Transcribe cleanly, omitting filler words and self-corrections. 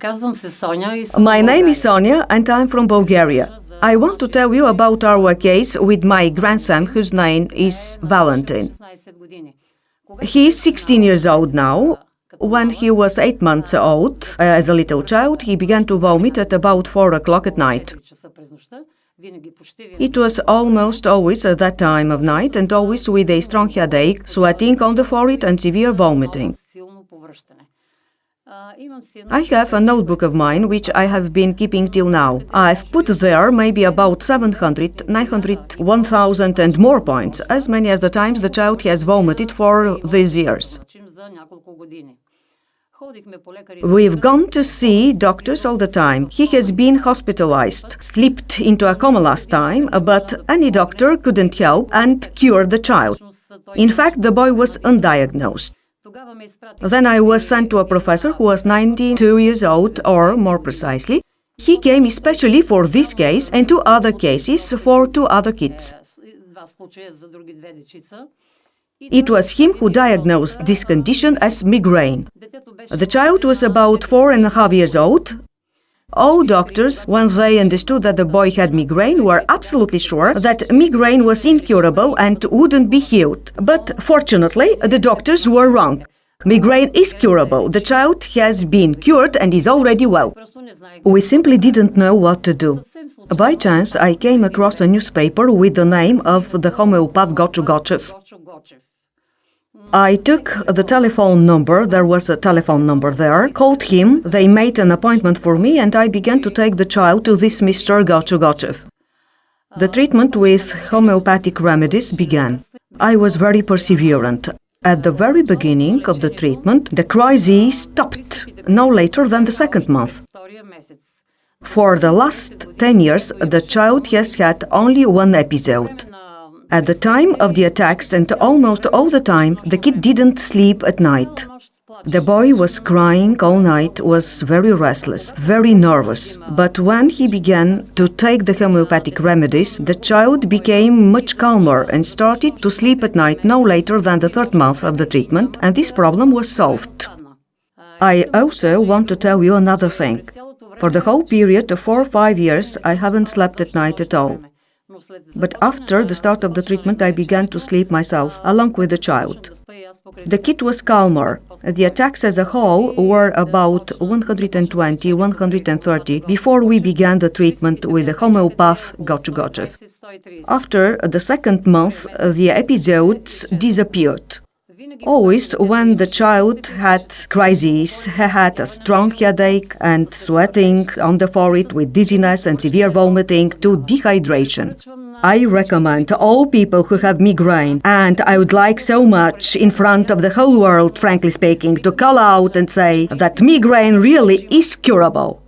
My name is Sonia and I'm from Bulgaria. I want to tell you about our case with my grandson whose name is Valentin. He is 16 years old now. When he was 8 months old, as a little child, he began to vomit at about 4 o'clock at night. It was almost always at that time of night and always with a strong headache, sweating on the forehead and severe vomiting. I have a notebook of mine which I have been keeping till now. I've put there maybe about 700, 900, 1000 and more points, as many as the times the child has vomited for these years. We've gone to see doctors all the time. He has been hospitalized, slipped into a coma last time, but any doctor couldn't help and cure the child. In fact, the boy was undiagnosed. Then I was sent to a professor who was 92 years old, or more precisely. He came especially for this case and 2 other cases for 2 other kids. It was him who diagnosed this condition as migraine. The child was about 4.5 years old. All doctors, when they understood that the boy had migraine, were absolutely sure that migraine was incurable and wouldn't be healed. But fortunately, the doctors were wrong. Migraine is curable. The child has been cured and is already well. We simply didn't know what to do. By chance, I came across a newspaper with the name of the homeopath Gochu. I took the telephone number, there was a telephone number there, called him, they made an appointment for me and I began to take the child to this Mr. Gochu. The treatment with homeopathic remedies began. I was very perseverant. At the very beginning of the treatment, the crisis stopped no later than the 2nd month. For the last 10 years, the child has had only 1 episode. At the time of the attacks and almost all the time, the kid didn't sleep at night. The boy was crying all night, was very restless, very nervous. But when he began to take the homeopathic remedies, the child became much calmer and started to sleep at night no later than the 3rd month of the treatment, and this problem was solved. I also want to tell you another thing. For the whole period of 4 or 5 years, I haven't slept at night at all. But after the start of the treatment, I began to sleep myself, along with the child. The kid was calmer. The attacks as a whole were about 120, 130 before we began the treatment with the homeopath Gochu. After the 2nd month, the episodes disappeared. Always when the child had crises, he had a strong headache and sweating on the forehead with dizziness and severe vomiting to dehydration. I recommend all people who have migraine, and I would like so much in front of the whole world, frankly speaking, to call out and say that migraine really is curable.